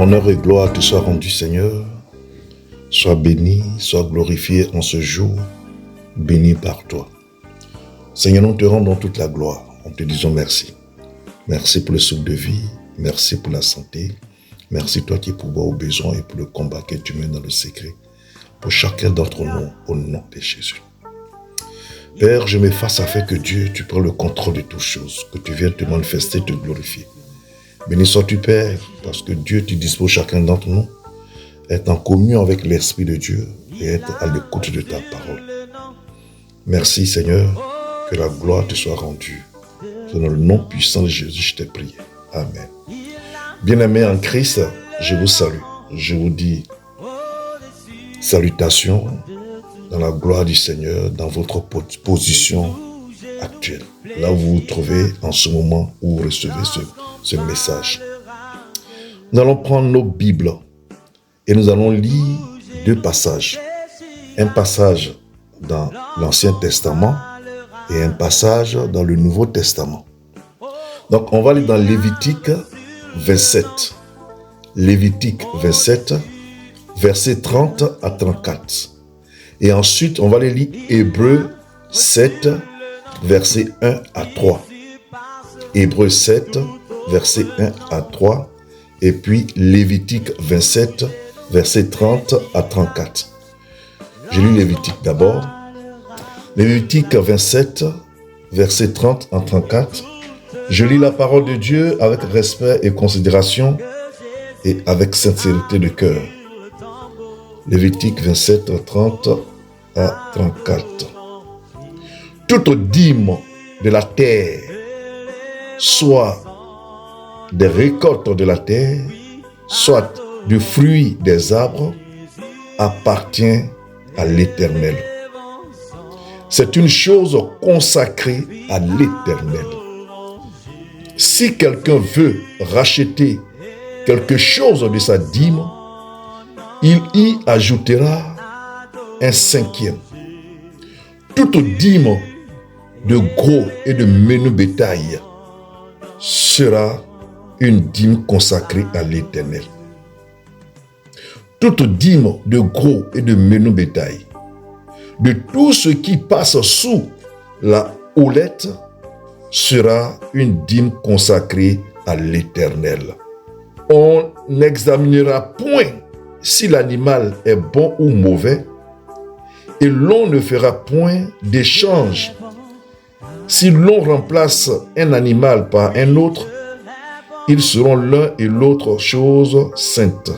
Honneur et gloire te soit rendu, Seigneur. Sois béni, sois glorifié en ce jour, béni par toi. Seigneur, nous te rendons toute la gloire. En te disant merci. Merci pour le souffle de vie. Merci pour la santé. Merci toi qui pourvois aux besoins et pour le combat que tu mènes dans le secret. Pour chacun d'entre nous, au nom de Jésus. Père, je m'efface afin que Dieu, tu prends le contrôle de toutes choses, que tu viennes te manifester, te glorifier. Béni sois-tu, Père, parce que Dieu, tu disposes chacun d'entre nous, être en communion avec l'Esprit de Dieu et être à l'écoute de ta parole. Merci, Seigneur, que la gloire te soit rendue. Dans le nom puissant de Jésus, je t'ai prié. Amen. Bien-aimés en Christ, je vous salue. Je vous dis salutations dans la gloire du Seigneur, dans votre position actuelle. Là où vous vous trouvez en ce moment où vous recevez ce message. Nous allons prendre nos Bibles et nous allons lire deux passages. Un passage dans l'Ancien Testament et un passage dans le Nouveau Testament. Donc on va aller dans Lévitique 27. Lévitique 27, versets 30 à 34. Et ensuite, on va aller lire Hébreux 7, versets 1 à 3. Hébreux 7, versets 1 à 3. Et puis Lévitique 27, versets 30 à 34. Je lis Lévitique d'abord. Lévitique 27, versets 30 à 34. Je lis la parole de Dieu avec respect et considération et avec sincérité de cœur. Lévitique 27, 30 à 34. Toute dîme de la terre, soit des récoltes de la terre, soit du fruit des arbres, appartient à l'Éternel. C'est une chose consacrée à l'Éternel. Si quelqu'un veut racheter quelque chose de sa dîme, il y ajoutera un cinquième. Toute dîme de gros et de menu bétail sera une dîme consacrée à l'Éternel. Toute dîme de gros et de menu bétail, de tout ce qui passe sous la houlette, sera une dîme consacrée à l'Éternel. On n'examinera point si l'animal est bon ou mauvais, et l'on ne fera point d'échange. Si l'on remplace un animal par un autre, ils seront l'un et l'autre chose sainte,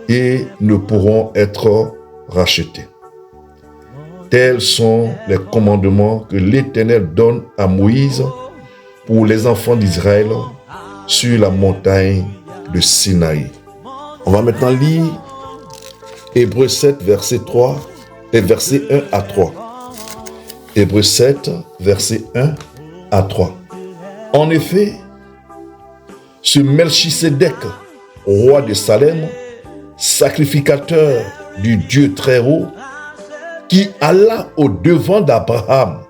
et ne pourront être rachetés. Tels sont les commandements que l'Éternel donne à Moïse pour les enfants d'Israël sur la montagne de Sinaï. On va maintenant lire Hébreux 7, verset 3 et verset 1 à 3. Hébreux 7, verset 1 à 3. En effet, ce Melchisédek, roi de Salem, sacrificateur du Dieu très haut, qui alla au devant d'Abraham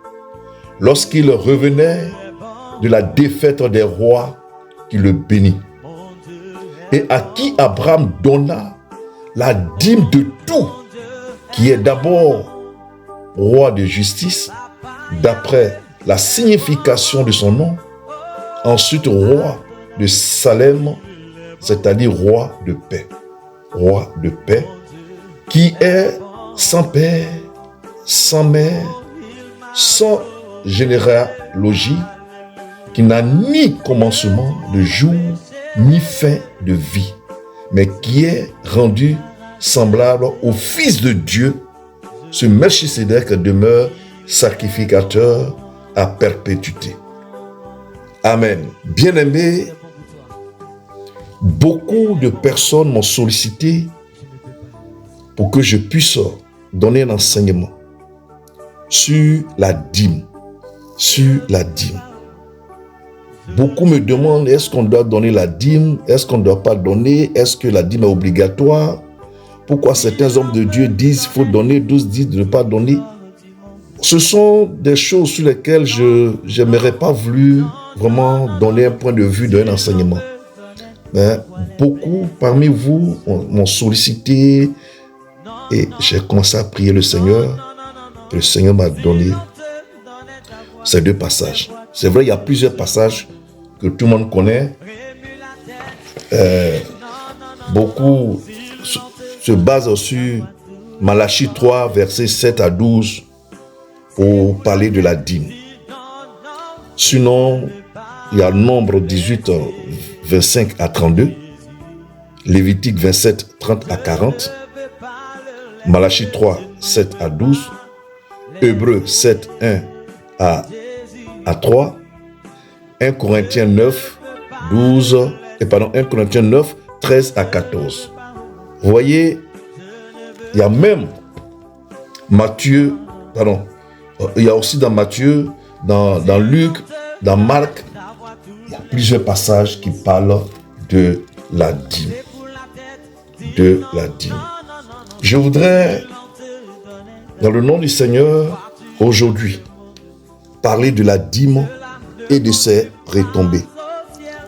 lorsqu'il revenait de la défaite des rois, qui le bénit, et à qui Abraham donna la dîme de tout, qui est d'abord roi de justice, d'après la signification de son nom, ensuite roi de Salem, c'est-à-dire roi de paix, qui est sans père, sans mère, sans généalogie, qui n'a ni commencement de jour, ni fin de vie, mais qui est rendu semblable au Fils de Dieu. Ce Melchisédek demeure sacrificateur à perpétuité. Amen. Bien-aimés, beaucoup de personnes m'ont sollicité pour que je puisse donner un enseignement sur la dîme. Beaucoup me demandent, est-ce qu'on doit donner la dîme? Est-ce qu'on ne doit pas donner? Est-ce que la dîme est obligatoire? Pourquoi certains hommes de Dieu disent qu'il faut donner, d'autres disent de ne pas donner? Ce sont des choses sur lesquelles je n'aurais pas voulu vraiment donner un point de vue d'un enseignement. Mais beaucoup parmi vous m'ont sollicité et j'ai commencé à prier le Seigneur. Et le Seigneur m'a donné ces 2 passages. C'est vrai, il y a plusieurs passages que tout le monde connaît. Beaucoup se basent sur Malachie 3, versets 7 à 12 pour parler de la dîme. Sinon, il y a Nombre 18, 25 à 32, Lévitique 27, 30 à 40, Malachie 3, 7 à 12, Hébreux 7, 1 à 3, 1 Corinthiens 9, 1 Corinthiens 9, 13 à 14. Vous voyez, il y a même il y a aussi dans Matthieu, dans Luc, dans Marc, il y a plusieurs passages qui parlent de la dîme. De la dîme. Je voudrais, dans le nom du Seigneur, aujourd'hui, parler de la dîme et de ses retombées.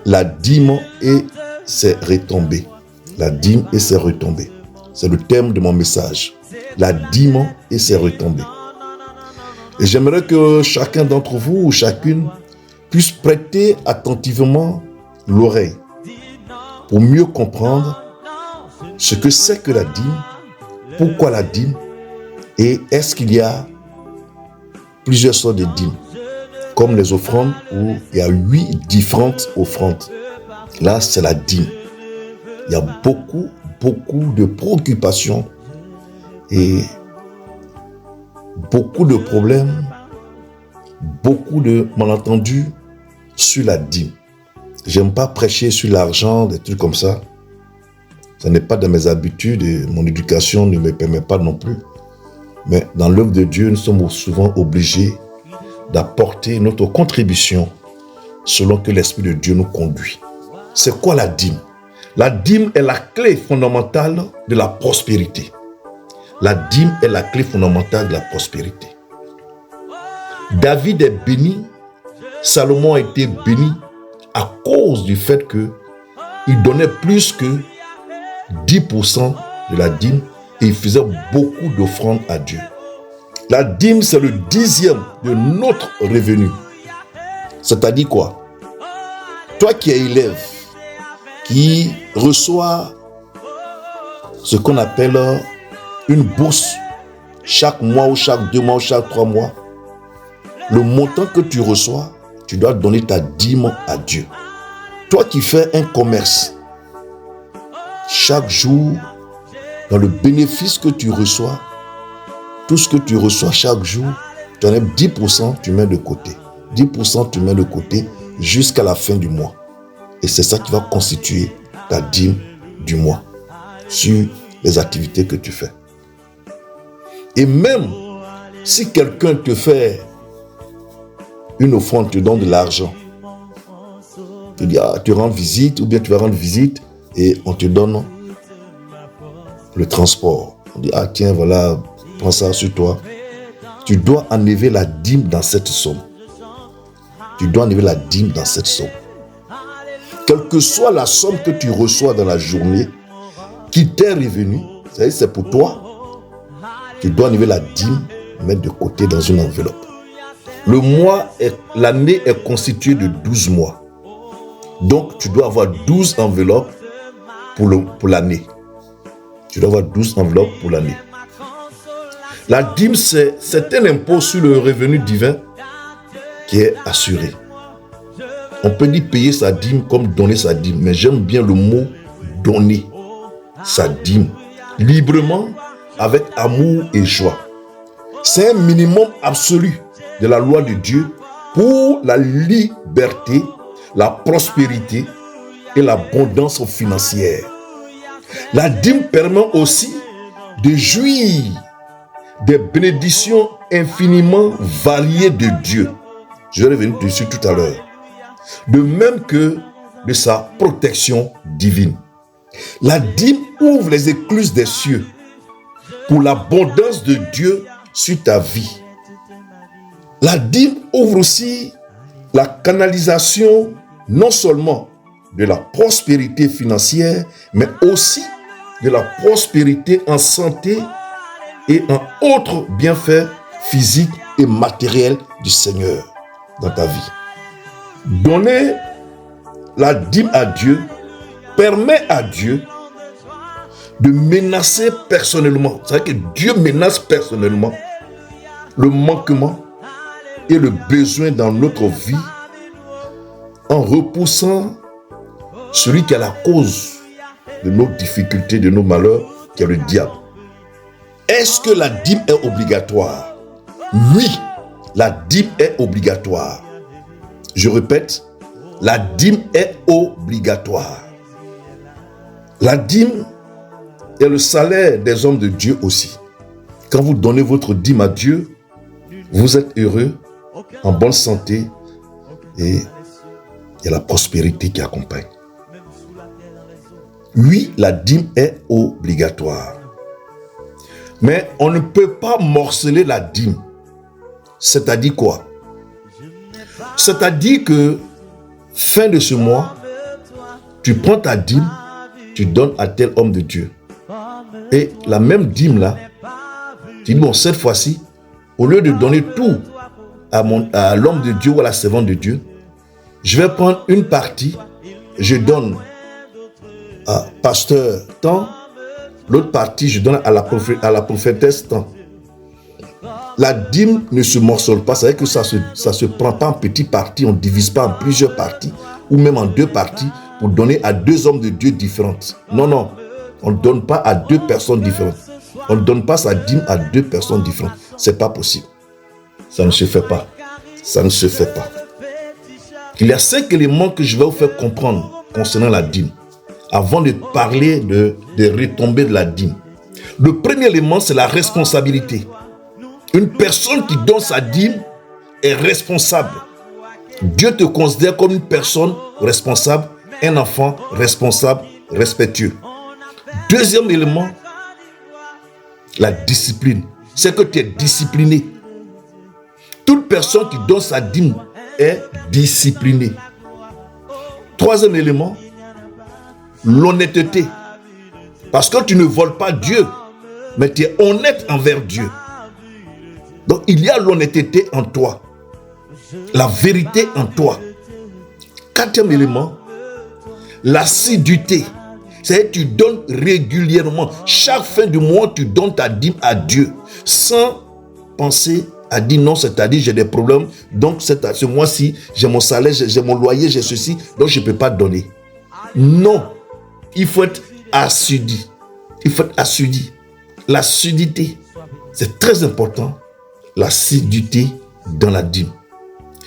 La dîme et ses retombées. La dîme et ses retombées. C'est le thème de mon message. La dîme et ses retombées. Et j'aimerais que chacun d'entre vous ou chacune puisse prêter attentivement l'oreille pour mieux comprendre ce que c'est que la dîme, pourquoi la dîme et est-ce qu'il y a plusieurs sortes de dîmes, comme les offrandes où il y a 8 différentes offrandes. Là, c'est la dîme. Il y a beaucoup de préoccupations et beaucoup de problèmes, beaucoup de malentendus sur la dîme. J'aime pas prêcher sur l'argent, des trucs comme ça. Ce n'est pas dans mes habitudes et mon éducation ne me permet pas non plus. Mais dans l'œuvre de Dieu, nous sommes souvent obligés d'apporter notre contribution selon que l'Esprit de Dieu nous conduit. C'est quoi la dîme? La dîme est la clé fondamentale de la prospérité. La dîme est la clé fondamentale de la prospérité. David est béni, Salomon a été béni à cause du fait qu'il donnait plus que 10% de la dîme et il faisait beaucoup d'offrandes à Dieu. La dîme, c'est le 10e de notre revenu. C'est-à-dire quoi? Toi qui es élève, qui reçoit ce qu'on appelle une bourse chaque mois ou chaque 2 mois ou chaque 3 mois, le montant que tu reçois, tu dois donner ta dîme à Dieu. Toi qui fais un commerce, chaque jour, dans le bénéfice que tu reçois, tout ce que tu reçois chaque jour, tu enlèves 10%, tu mets de côté. 10%, tu mets de côté jusqu'à la fin du mois. Et c'est ça qui va constituer ta dîme du mois sur les activités que tu fais. Et même si quelqu'un te fait une offrande, te donne de l'argent, tu dis, tu rends visite ou bien tu vas rendre visite et on te donne le transport. On dit, tiens, voilà, prends ça sur toi. Tu dois enlever la dîme dans cette somme. Tu dois enlever la dîme dans cette somme. Quelle que soit la somme que tu reçois dans la journée, qui t'est revenue, c'est pour toi, tu dois enlever la dîme, mettre de côté dans une enveloppe. L'année est constituée de 12 mois. Donc, tu dois avoir 12 enveloppes pour l'année. Tu dois avoir 12 enveloppes pour l'année. La dîme, c'est un impôt sur le revenu divin qui est assuré. On peut dire payer sa dîme comme donner sa dîme, mais j'aime bien le mot donner sa dîme librement, avec amour et joie. C'est un minimum absolu de la loi de Dieu pour la liberté, la prospérité et l'abondance financière. La dîme permet aussi de jouir des bénédictions infiniment variées de Dieu. Je vais revenir dessus tout à l'heure. De même que de sa protection divine. La dîme ouvre les écluses des cieux pour l'abondance de Dieu sur ta vie. La dîme ouvre aussi la canalisation non seulement de la prospérité financière, mais aussi de la prospérité en santé et en autres bienfaits physiques et matériels du Seigneur dans ta vie. Donner la dîme à Dieu permet à Dieu de menacer personnellement. C'est vrai que Dieu menace personnellement le manquement et le besoin dans notre vie en repoussant celui qui est la cause de nos difficultés, de nos malheurs, qui est le diable. Est-ce que la dîme est obligatoire? Oui, la dîme est obligatoire. Je répète, la dîme est obligatoire. La dîme est le salaire des hommes de Dieu aussi. Quand vous donnez votre dîme à Dieu, vous êtes heureux, en bonne santé et il y a la prospérité qui accompagne. Oui, la dîme est obligatoire. Mais on ne peut pas morceler la dîme. C'est-à-dire quoi? C'est-à-dire que fin de ce mois, tu prends ta dîme, tu donnes à tel homme de Dieu. Et la même dîme là, tu dis bon, cette fois-ci, au lieu de donner tout à l'homme de Dieu ou à la servante de Dieu, je vais prendre une partie, je donne à pasteur tant, l'autre partie, je donne à la prophétesse tant. La dîme ne se morcelle pas, c'est-à-dire que ça se prend pas en petites parties, on ne divise pas en plusieurs parties, ou même en deux parties, pour donner à deux hommes de Dieu différentes. Non, non, on ne donne pas à deux personnes différentes. On ne donne pas sa dîme à deux personnes différentes. C'est pas possible. Ça ne se fait pas. Ça ne se fait pas. Il y a 5 éléments que je vais vous faire comprendre concernant la dîme, avant de parler des retombées de la dîme. Le premier élément, c'est la responsabilité. Une personne qui donne sa dîme est responsable. Dieu te considère comme une personne responsable, un enfant responsable, respectueux. Deuxième élément, la discipline. C'est que tu es discipliné. Toute personne qui donne sa dîme est disciplinée. Troisième élément, l'honnêteté. Parce que tu ne voles pas Dieu, mais tu es honnête envers Dieu. Donc il y a l'honnêteté en toi, la vérité en toi. Quatrième élément, l'assiduité. C'est-à-dire que tu donnes régulièrement. Chaque fin du mois, tu donnes ta dîme à Dieu sans penser à dire non, c'est-à-dire j'ai des problèmes. Donc ce mois-ci, j'ai mon salaire, j'ai mon loyer, j'ai ceci, donc je ne peux pas donner. Non, il faut être assidu. Il faut être assidu. L'assiduité, c'est très important. L'assiduité dans la dîme.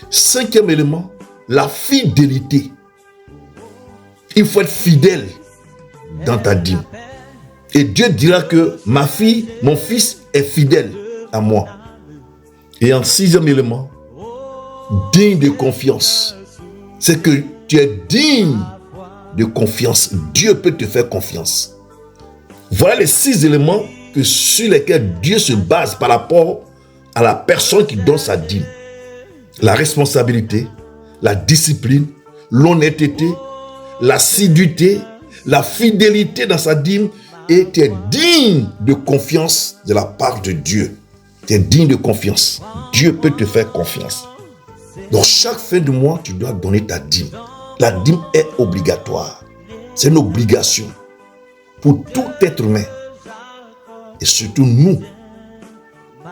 Cinquième élément, la fidélité. Il faut être fidèle dans ta dîme. Et Dieu dira que ma fille, mon fils est fidèle à moi. Et en sixième élément, digne de confiance. C'est que tu es digne de confiance. Dieu peut te faire confiance. Voilà les 6 éléments sur lesquels Dieu se base par rapport à la personne qui donne sa dîme. La responsabilité, la discipline, l'honnêteté, l'assiduité, la fidélité dans sa dîme, et tu es digne de confiance de la part de Dieu. Tu es digne de confiance. Dieu peut te faire confiance. Donc chaque fin de mois, tu dois donner ta dîme. La dîme est obligatoire. C'est une obligation pour tout être humain. Et surtout nous,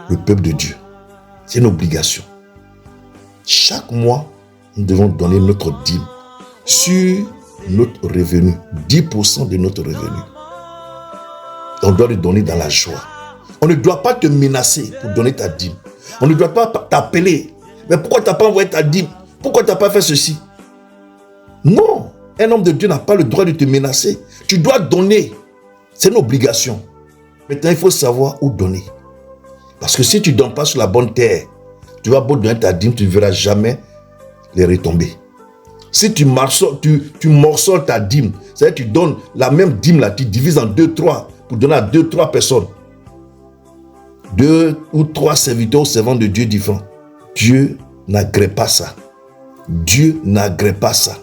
le peuple de Dieu. C'est une obligation. Chaque mois, nous devons donner notre dîme sur notre revenu, 10% de notre revenu. On doit le donner dans la joie. On ne doit pas te menacer pour donner ta dîme. On ne doit pas t'appeler. Mais pourquoi tu n'as pas envoyé ta dîme? Pourquoi tu n'as pas fait ceci? Non, un homme de Dieu n'a pas le droit de te menacer. Tu dois donner. C'est une obligation. Maintenant, il faut savoir où donner. Parce que si tu ne donnes pas sur la bonne terre, tu vas beau donner ta dîme, tu ne verras jamais les retombées. Si tu morceaux ta dîme, c'est-à-dire que tu donnes la même dîme là, tu divises en 2-3 pour donner à 2-3 personnes. 2 ou 3 serviteurs ou servants de Dieu différents. Dieu n'agrée pas ça. Dieu n'agrée pas ça.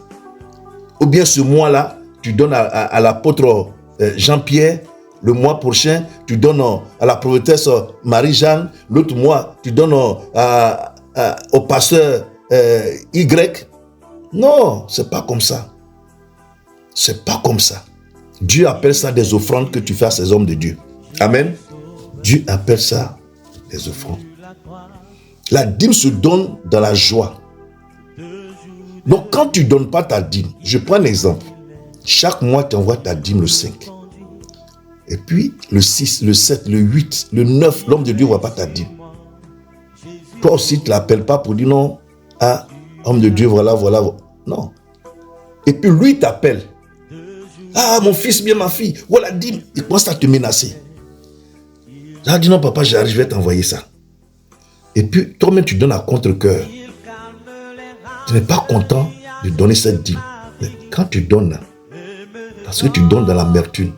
Ou bien ce mois-là, tu donnes à l'apôtre Jean-Pierre. Le mois prochain, tu donnes à la prophétesse Marie-Jeanne. L'autre mois, tu donnes au pasteur Y. Non, c'est pas comme ça. C'est pas comme ça. Dieu appelle ça des offrandes que tu fais à ces hommes de Dieu. Amen. Dieu appelle ça des offrandes. La dîme se donne dans la joie. Donc quand tu ne donnes pas ta dîme, je prends un exemple. Chaque mois, tu envoies ta dîme le 5. Et puis le 6, le 7, le 8, le 9, l'homme de Dieu ne voit pas ta dîme. Toi aussi, tu ne l'appelles pas pour dire non, ah, homme de Dieu, voilà. Non. Et puis lui t'appelle. Ah, mon fils, bien ma fille, voilà, dîme. Il commence à te menacer. J'ai dit non, papa, j'arrive, je vais t'envoyer ça. Et puis, toi-même, tu donnes à contre-cœur. Tu n'es pas content de donner cette dîme. Mais quand tu donnes, parce que tu donnes dans l'amertume,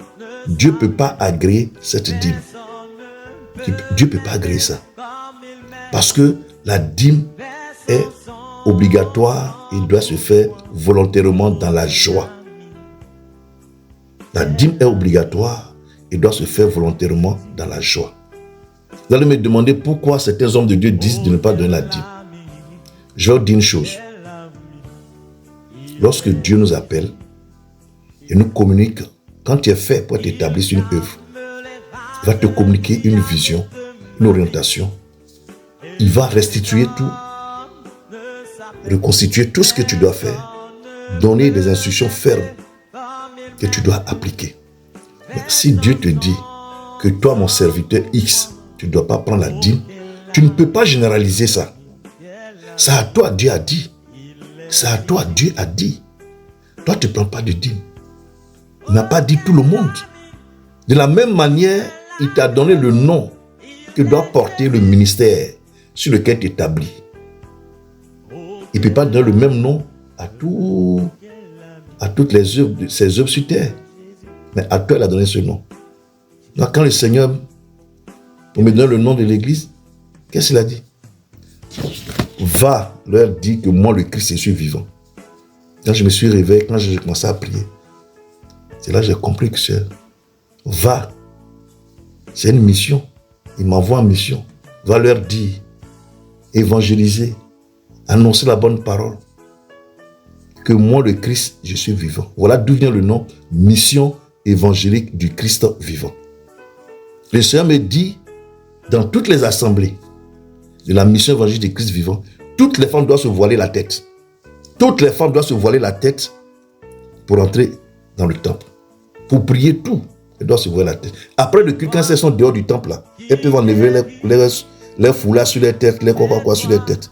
Dieu ne peut pas agréer cette dîme. Dieu ne peut pas agréer ça. Parce que la dîme est obligatoire et doit se faire volontairement dans la joie. La dîme est obligatoire et doit se faire volontairement dans la joie. Vous allez me demander pourquoi certains hommes de Dieu disent de ne pas donner la dîme. Je vais vous dire une chose. Lorsque Dieu nous appelle et nous communique, quand tu es fait pour t'établir sur une œuvre, il va te communiquer une vision, une orientation. Il va restituer tout, reconstituer tout ce que tu dois faire, donner des instructions fermes que tu dois appliquer. Mais si Dieu te dit que toi, mon serviteur X, tu ne dois pas prendre la dîme, tu ne peux pas généraliser ça. C'est à toi, Dieu a dit. C'est à toi, Dieu a dit. Toi, tu ne prends pas de dîme. Il n'a pas dit tout le monde. De la même manière, il t'a donné le nom que doit porter le ministère sur lequel tu t'établis. Il ne peut pas donner le même nom à toutes les œuvres, ses œuvres sur terre. Mais à toi, il a donné ce nom. Donc, quand le Seigneur me donne le nom de l'église, qu'est-ce qu'il a dit? Va leur dire que moi, le Christ, je suis vivant. Quand je me suis réveillé, quand j'ai commencé à prier, c'est là que j'ai compris que c'est va. C'est une mission. Il m'envoie en mission. Va leur dire, évangéliser, annoncer la bonne parole. Que moi, le Christ, je suis vivant. Voilà d'où vient le nom mission évangélique du Christ vivant. Le Seigneur me dit, dans toutes les assemblées de la mission évangélique du Christ vivant, toutes les femmes doivent se voiler la tête. Toutes les femmes doivent se voiler la tête pour entrer dans le temple. Pour prier tout, elles doivent se voiler la tête. Après le culte, quand elles sont dehors du temple, là, elles peuvent enlever les foulards sur les têtes, les quoi sur les têtes.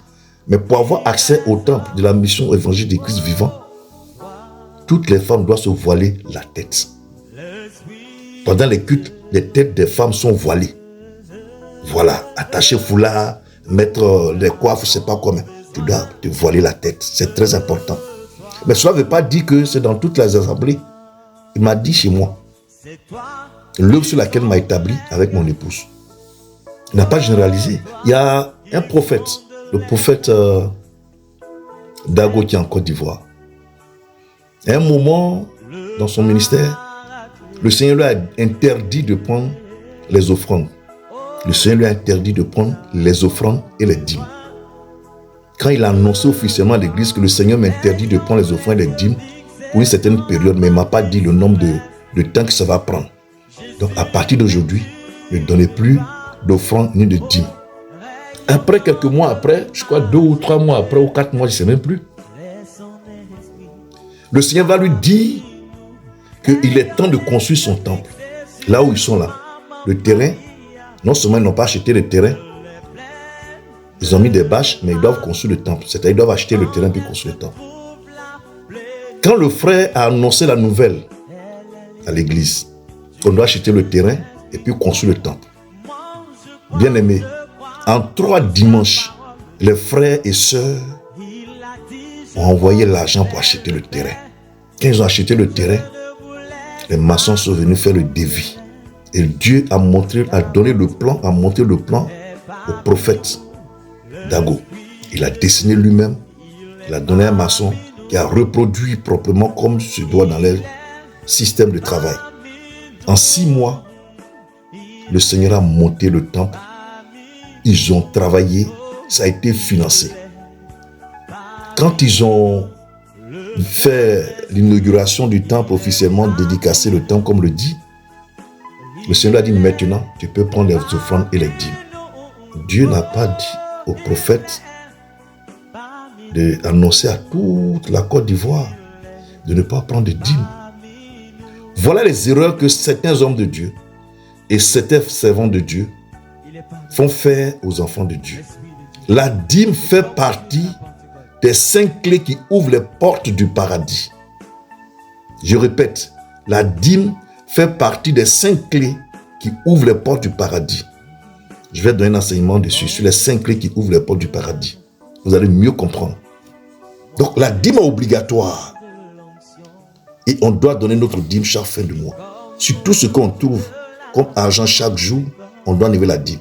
Mais pour avoir accès au temple de la mission évangélique du Christ vivant, toutes les femmes doivent se voiler la tête. Pendant les cultes, les têtes des femmes sont voilées. Voilà, attacher foulard, mettre les coiffes, je ne sais pas comment. Tu dois te voiler la tête, c'est très important. Mais cela ne veut pas dire que c'est dans toutes les assemblées. Il m'a dit chez moi, l'œuvre sur laquelle il m'a établi avec mon épouse. Il n'a pas généralisé. Il y a un prophète, le prophète Dago qui est en Côte d'Ivoire. À un moment, dans son ministère, le Seigneur lui a interdit de prendre les offrandes. Le Seigneur lui a interdit de prendre les offrandes et les dîmes. Quand il a annoncé officiellement à l'église que le Seigneur m'interdit de prendre les offrandes et les dîmes pour une certaine période, mais il ne m'a pas dit le nombre de temps que ça va prendre. Donc à partir d'aujourd'hui, ne donnez plus d'offrandes ni de dîmes. Après quelques mois après, je crois 2 ou 3 mois après ou 4 mois, je ne sais même plus, le Seigneur va lui dire qu'il est temps de construire son temple. Là où ils sont là, le terrain, non seulement ils n'ont pas acheté le terrain, ils ont mis des bâches, mais ils doivent construire le temple. C'est-à-dire qu'ils doivent acheter le terrain puis construire le temple. Quand le frère a annoncé la nouvelle à l'église, qu'on doit acheter le terrain et puis construire le temple. Bien aimé, en 3 dimanches, les frères et sœurs ont envoyé l'argent pour acheter le terrain. Quand ils ont acheté le terrain, les maçons sont venus faire le devis. Et Dieu a montré le plan au prophète Dago. Il a dessiné lui-même, il a donné à un maçon qui a reproduit proprement comme se doit dans leur système de travail. En 6 mois, le Seigneur a monté le temple. Ils ont travaillé, ça a été financé. Quand ils ont fait l'inauguration du temple officiellement, dédicacé le temple comme le dit, le Seigneur a dit maintenant, tu peux prendre les offrandes et les dîmes. Dieu n'a pas dit au prophète d'annoncer à toute la Côte d'Ivoire de ne pas prendre de dîmes. Voilà les erreurs que certains hommes de Dieu et certains servants de Dieu font faire aux enfants de Dieu. La dîme fait partie des 5 clés qui ouvrent les portes du paradis. Je répète, la dîme fait partie des 5 clés qui ouvrent les portes du paradis. Je vais donner un enseignement dessus, sur les 5 clés qui ouvrent les portes du paradis. Vous allez mieux comprendre. Donc la dîme est obligatoire. Et on doit donner notre dîme chaque fin de mois. Sur tout ce qu'on trouve comme argent chaque jour, on doit enlever la dîme.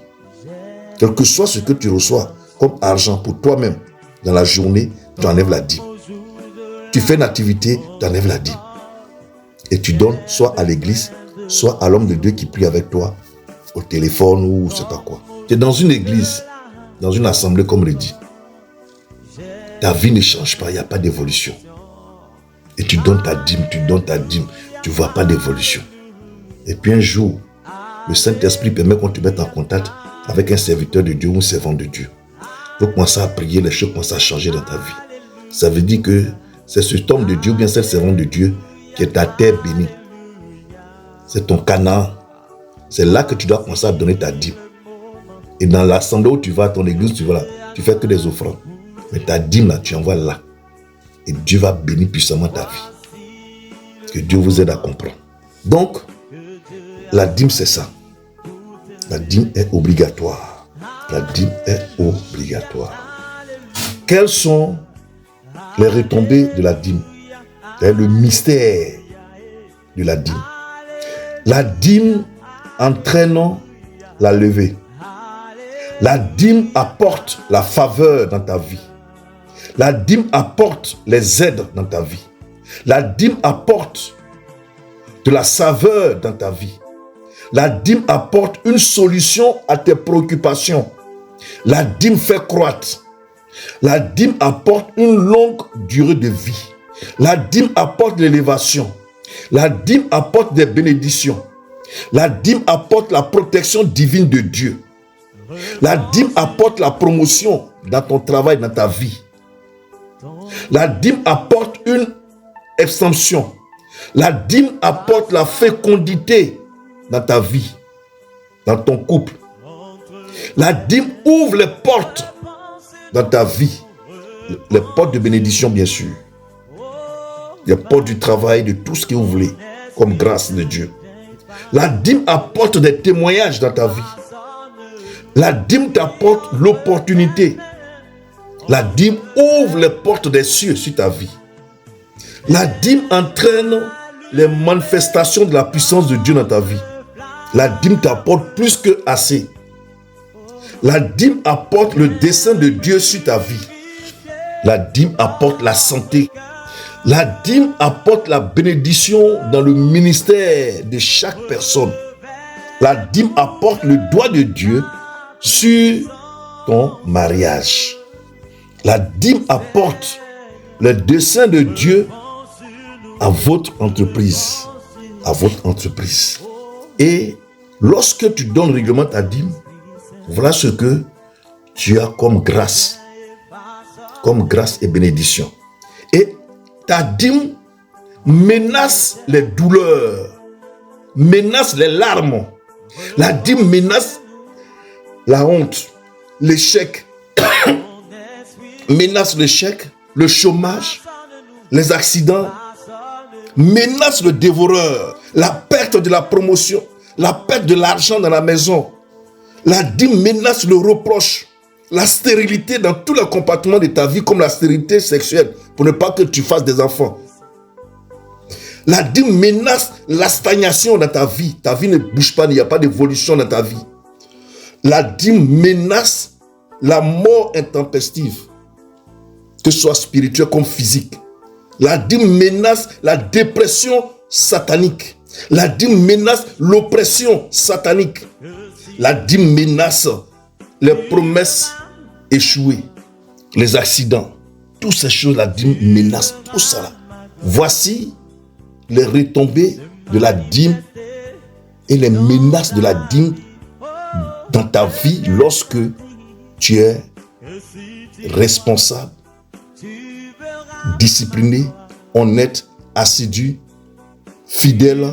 Quel que soit ce que tu reçois comme argent pour toi-même dans la journée, tu enlèves la dîme. Tu fais une activité, tu enlèves la dîme. Et tu donnes soit à l'église, soit à l'homme de Dieu qui prie avec toi, au téléphone ou je ne sais pas quoi. Tu es dans une église, dans une assemblée comme le dit. Ta vie ne change pas, il n'y a pas d'évolution. Et tu donnes ta dîme, tu ne vois pas d'évolution. Et puis un jour, le Saint-Esprit permet qu'on te mette en contact avec un serviteur de Dieu ou un servant de Dieu. Tu vas commencer à prier, les choses commencent à changer dans ta vie. Ça veut dire que c'est cet homme de Dieu ou bien cet servant de Dieu qui est ta terre bénie. C'est ton Canaan. C'est là que tu dois commencer à donner ta dîme. Et dans l'assemblée où tu vas, ton église, tu vas là, tu fais que des offrandes. Mais ta dîme là, tu envoies là. Et Dieu va bénir puissamment ta vie. Que Dieu vous aide à comprendre. Donc, la dîme c'est ça. La dîme est obligatoire. La dîme est obligatoire. Quelles sont les retombées de la dîme? C'est le mystère de la dîme. La dîme entraîne la levée. La dîme apporte la faveur dans ta vie. La dîme apporte les aides dans ta vie. La dîme apporte de la saveur dans ta vie. La dîme apporte une solution à tes préoccupations. La dîme fait croître. La dîme apporte une longue durée de vie. La dîme apporte l'élévation. La dîme apporte des bénédictions. La dîme apporte la protection divine de Dieu. La dîme apporte la promotion dans ton travail, dans ta vie. La dîme apporte une extension. La dîme apporte la fécondité dans ta vie, dans ton couple. La dîme ouvre les portes dans ta vie. Les portes de bénédiction, bien sûr. Les portes du travail, de tout ce que vous voulez, comme grâce de Dieu. La dîme apporte des témoignages dans ta vie. La dîme t'apporte l'opportunité. La dîme ouvre les portes des cieux sur ta vie. La dîme entraîne les manifestations de la puissance de Dieu dans ta vie. La dîme t'apporte plus que assez. La dîme apporte le dessein de Dieu sur ta vie. La dîme apporte la santé. La dîme apporte la bénédiction dans le ministère de chaque personne. La dîme apporte le doigt de Dieu sur ton mariage. La dîme apporte le dessein de Dieu à votre entreprise. À votre entreprise. Et lorsque tu donnes régulièrement ta dîme, voilà ce que tu as comme grâce. Comme grâce et bénédiction. Et ta dîme menace les douleurs, menace les larmes. La dîme menace la honte, l'échec, menace l'échec, le chômage, les accidents, menace le dévoreur, la perte de la promotion, la perte de l'argent dans la maison. La dîme menace le reproche, la stérilité dans tous les compartiments de ta vie, comme la stérilité sexuelle, pour ne pas que tu fasses des enfants. La dîme menace la stagnation dans ta vie. Ta vie ne bouge pas, il n'y a pas d'évolution dans ta vie. La dîme menace la mort intempestive, que ce soit spirituelle comme physique. La dîme menace la dépression satanique. La dîme menace l'oppression satanique. La dîme menace les promesses échouées, les accidents. Toutes ces choses, la dîme menace tout ça. Voici les retombées de la dîme et les menaces de la dîme dans ta vie lorsque tu es responsable, discipliné, honnête, assidu, fidèle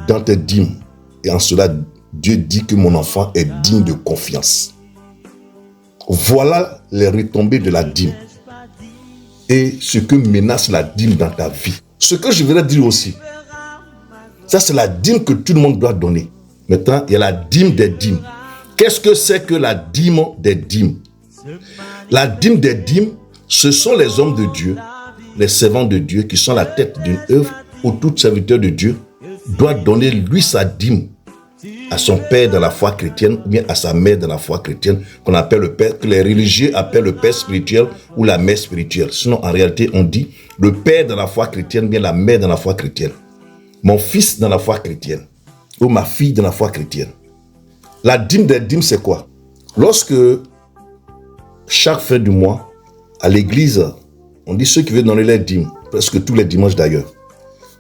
dans tes dîmes. Et en cela, Dieu dit que mon enfant est digne de confiance. Voilà les retombées de la dîme et ce que menace la dîme dans ta vie. Ce que je voudrais dire aussi, ça c'est la dîme que tout le monde doit donner. Maintenant, il y a la dîme des dîmes. Qu'est-ce que c'est que la dîme des dîmes? La dîme des dîmes, ce sont les hommes de Dieu, les servants de Dieu qui sont la tête d'une œuvre où tout serviteur de Dieu doit donner lui sa dîme à son père dans la foi chrétienne ou bien à sa mère dans la foi chrétienne qu'on appelle le père, que les religieux appellent le père spirituel ou la mère spirituelle. Sinon, en réalité, on dit le père dans la foi chrétienne ou bien la mère dans la foi chrétienne. Mon fils dans la foi chrétienne ou ma fille dans la foi chrétienne. La dîme des dîmes, c'est quoi? Lorsque chaque fin du mois, à l'église, on dit ceux qui veulent donner les dîmes, presque tous les dimanches d'ailleurs.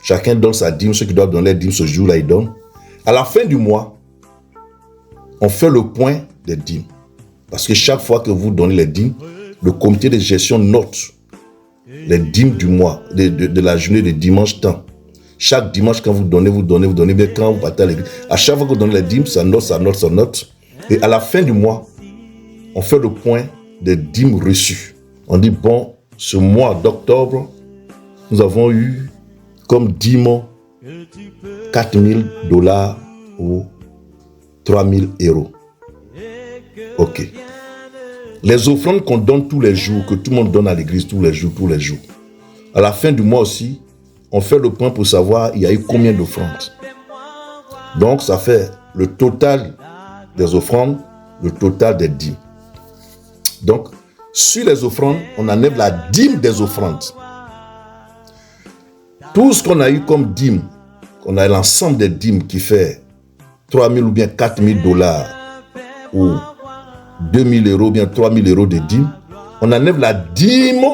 Chacun donne sa dîme, ceux qui doivent donner les dîmes ce jour-là, ils donnent. À la fin du mois, on fait le point des dîmes. Parce que chaque fois que vous donnez les dîmes, le comité de gestion note les dîmes du mois, de la journée de dimanche temps. Chaque dimanche, quand vous donnez, mais quand vous partez à l'église, à chaque fois que vous donnez les dîmes, ça note. Et à la fin du mois, on fait le point des dîmes reçues. On dit, bon, ce mois d'octobre, nous avons eu comme dîme $4,000 ou 3,000 €. Ok. Les offrandes qu'on donne tous les jours, que tout le monde donne à l'église tous les jours. À la fin du mois aussi, on fait le point pour savoir il y a eu combien d'offrandes. Donc, ça fait le total des offrandes, le total des dîmes. Donc, sur les offrandes, on enlève la dîme des offrandes. Tout ce qu'on a eu comme dîme, on a l'ensemble des dîmes qui fait 3,000 ou bien $4,000 ou 2,000 € ou bien 3,000 € de dîmes. On enlève la dîme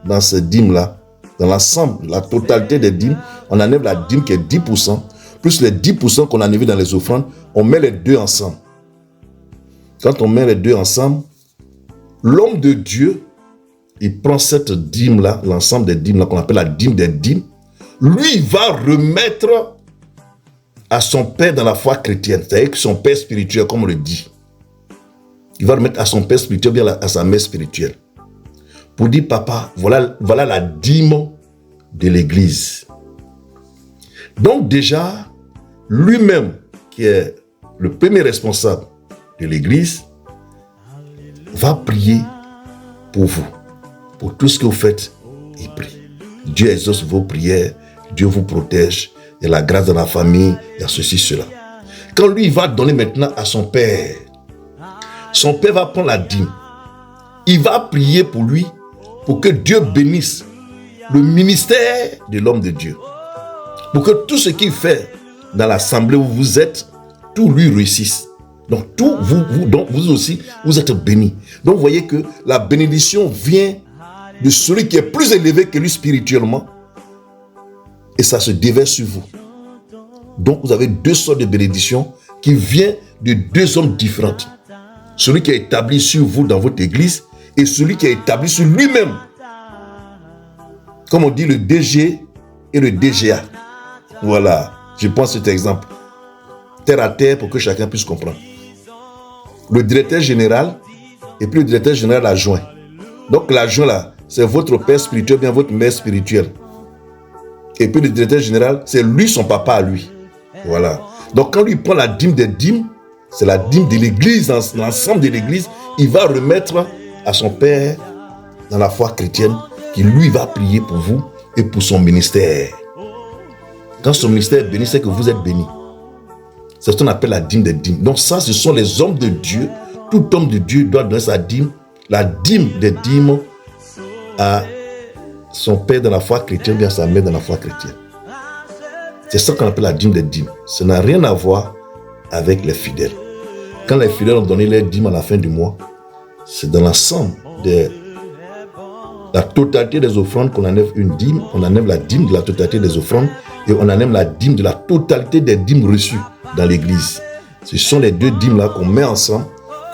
dans ces dîmes-là, dans l'ensemble, la totalité des dîmes, on enlève la dîme qui est 10%, plus les 10% qu'on a enlevé dans les offrandes, on met les deux ensemble. Quand on met les deux ensemble, l'homme de Dieu, il prend cette dîme-là, l'ensemble des dîmes-là qu'on appelle la dîme des dîmes, lui, il va remettre à son père dans la foi chrétienne, c'est-à-dire que son père spirituel, comme on le dit. Il va remettre à son père spirituel, bien à sa mère spirituelle. Pour dire, papa, voilà la dîme de l'église. Donc déjà, lui-même, qui est le premier responsable de l'église, va prier pour vous. Pour tout ce que vous faites, il prie. Dieu exauce vos prières, Dieu vous protège, il y a la grâce dans la famille, il y a ceci, cela. Quand lui, il va donner maintenant à son père va prendre la dîme. Il va prier pour lui, pour que Dieu bénisse le ministère de l'homme de Dieu. Pour que tout ce qu'il fait dans l'assemblée où vous êtes, tout lui réussisse. Donc, tout donc vous aussi, vous êtes bénis. Donc, vous voyez que la bénédiction vient de celui qui est plus élevé que lui spirituellement. Et ça se déverse sur vous. Donc, vous avez deux sortes de bénédictions qui viennent de deux hommes différents. Celui qui est établi sur vous dans votre église et celui qui est établi sur lui-même. Comme on dit le DG et le DGA. Voilà, je prends cet exemple. Terre à terre pour que chacun puisse comprendre. Le directeur général et puis le directeur général adjoint. Donc l'adjoint là, c'est votre père spirituel, bien votre mère spirituelle. Et puis le directeur général, c'est lui son papa à lui. Voilà. Donc quand lui prend la dîme des dîmes, c'est la dîme de l'église, l'ensemble de l'église, il va remettre à son père dans la foi chrétienne qui lui va prier pour vous et pour son ministère. Quand son ministère est béni, c'est que vous êtes béni. C'est ce qu'on appelle la dîme des dîmes. Donc ça, ce sont les hommes de Dieu. Tout homme de Dieu doit donner sa dîme, la dîme des dîmes à son père dans la foi chrétienne, bien sa mère dans la foi chrétienne. C'est ça qu'on appelle la dîme des dîmes. Ça n'a rien à voir avec les fidèles. Quand les fidèles ont donné leur dîme à la fin du mois, c'est dans l'ensemble de la totalité des offrandes qu'on enlève une dîme, on enlève la dîme de la totalité des offrandes et on enlève la dîme de la totalité des dîmes reçues dans l'église. Ce sont les deux dîmes-là qu'on met ensemble,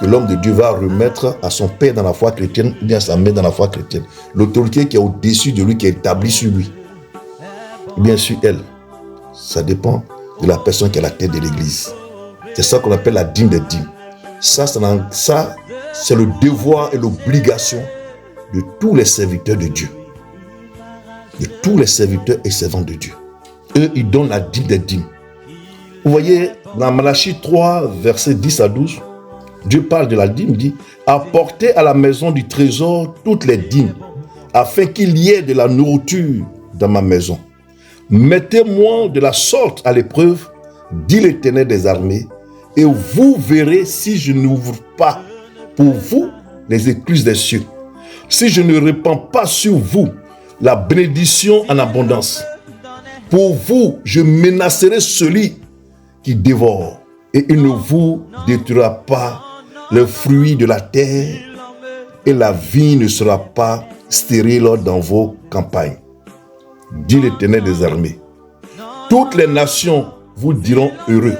que l'homme de Dieu va remettre à son père dans la foi chrétienne ou bien à sa mère dans la foi chrétienne. L'autorité qui est au-dessus de lui, qui est établie sur lui. Et bien sûr, elle. Ça dépend de la personne qui est à la tête de l'église. C'est ça qu'on appelle la dîme des dîmes. Ça, c'est le devoir et l'obligation de tous les serviteurs de Dieu. De tous les serviteurs et servants de Dieu. Eux, ils donnent la dîme des dîmes. Vous voyez, dans Malachie 3, versets 10 à 12, Dieu parle de la dîme, il dit « Apportez à la maison du trésor toutes les dîmes, afin qu'il y ait de la nourriture dans ma maison. Mettez-moi de la sorte à l'épreuve, dit l'Éternel des armées, et vous verrez si je n'ouvre pas pour vous les écluses des cieux, si je ne répands pas sur vous la bénédiction en abondance. Pour vous, je menacerai celui qui dévore, et il ne vous détruira pas le fruit de la terre, et la vie ne sera pas stérile dans vos campagnes. Dit l'Éternel des armées. Toutes les nations vous diront heureux,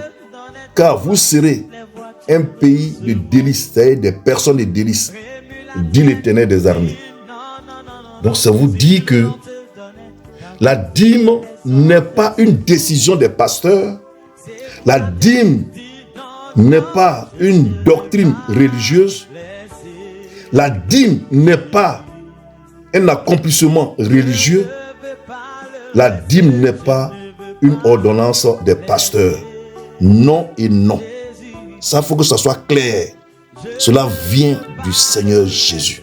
car vous serez un pays de délices, c'est-à-dire des personnes de délices, dit l'Éternel des armées. Donc ça vous dit que la dîme n'est pas une décision des pasteurs, la dîme n'est pas une doctrine religieuse, la dîme n'est pas un accomplissement religieux, la dîme n'est pas une ordonnance des pasteurs. Non et non. Ça, il faut que ça soit clair. Cela vient du Seigneur Jésus.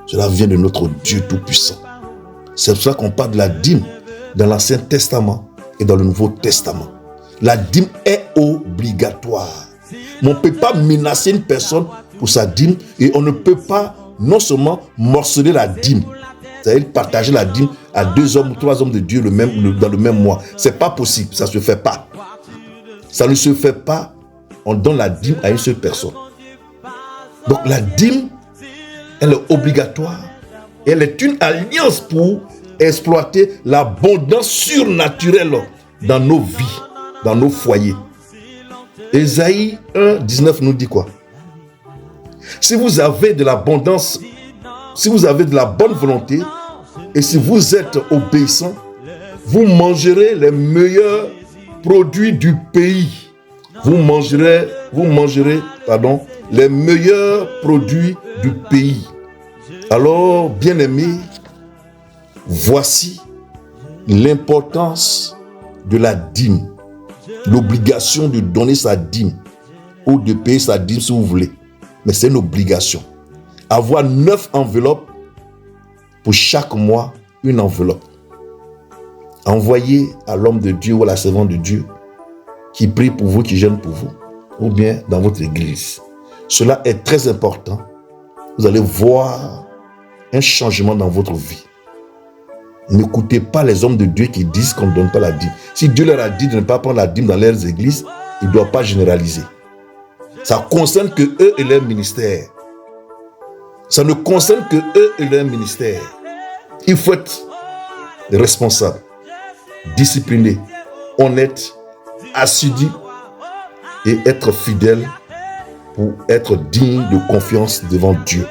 Cela vient de notre Dieu Tout-Puissant. C'est pour ça qu'on parle de la dîme dans l'Ancien Testament et dans le Nouveau Testament. La dîme est obligatoire. Mais on ne peut pas menacer une personne pour sa dîme et on ne peut pas non seulement morceler la dîme, c'est-à-dire partager la dîme à 2 hommes ou 3 hommes de Dieu dans le même mois. C'est pas possible, ça ne se fait pas. Ça ne se fait pas, on donne la dîme à une seule personne. Donc la dîme, elle est obligatoire. Elle est une alliance pour exploiter l'abondance surnaturelle dans nos vies, dans nos foyers. Ésaïe 1, 19 nous dit quoi? Si vous avez de l'abondance, si vous avez de la bonne volonté, et si vous êtes obéissant, vous mangerez les meilleurs produits du pays. Vous mangerez les meilleurs produits du pays. Alors, bien-aimés, voici l'importance de la dîme. L'obligation de donner sa dîme ou de payer sa dîme si vous voulez. Mais c'est une obligation. Avoir 9 enveloppes pour chaque mois, une enveloppe. Envoyez à l'homme de Dieu ou à la servante de Dieu qui prie pour vous, qui jeûne pour vous, ou bien dans votre église. Cela est très important. Vous allez voir un changement dans votre vie. N'écoutez pas les hommes de Dieu qui disent qu'on ne donne pas la dîme. Si Dieu leur a dit de ne pas prendre la dîme dans leurs églises, il ne doit pas généraliser. Ça concerne que eux et leur ministère. Ça ne concerne que eux et leur ministère. Il faut être responsable, discipliné, honnête, assidu et être fidèle pour être digne de confiance devant Dieu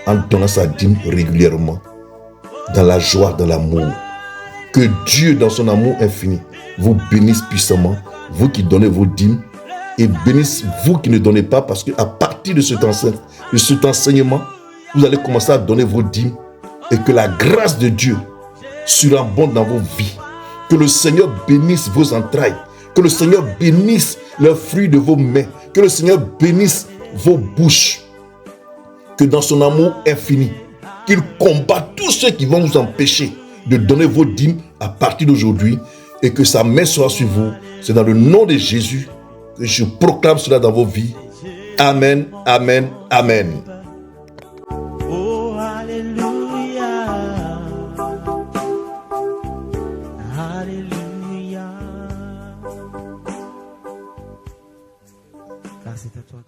en donnant sa dîme régulièrement, dans la joie, dans l'amour. Que Dieu, dans son amour infini, vous bénisse puissamment, vous qui donnez vos dîmes, et bénisse vous qui ne donnez pas, parce qu'à partir de cet enseignement, vous allez commencer à donner vos dîmes, et que la grâce de Dieu surabonde dans vos vies. Que le Seigneur bénisse vos entrailles, que le Seigneur bénisse le fruit de vos mains, que le Seigneur bénisse vos bouches, que dans son amour infini, qu'il combat tous ceux qui vont vous empêcher de donner vos dîmes à partir d'aujourd'hui, et que sa main soit sur vous. C'est dans le nom de Jésus que je proclame cela dans vos vies. Amen, amen, amen. Oh, alléluia. toi,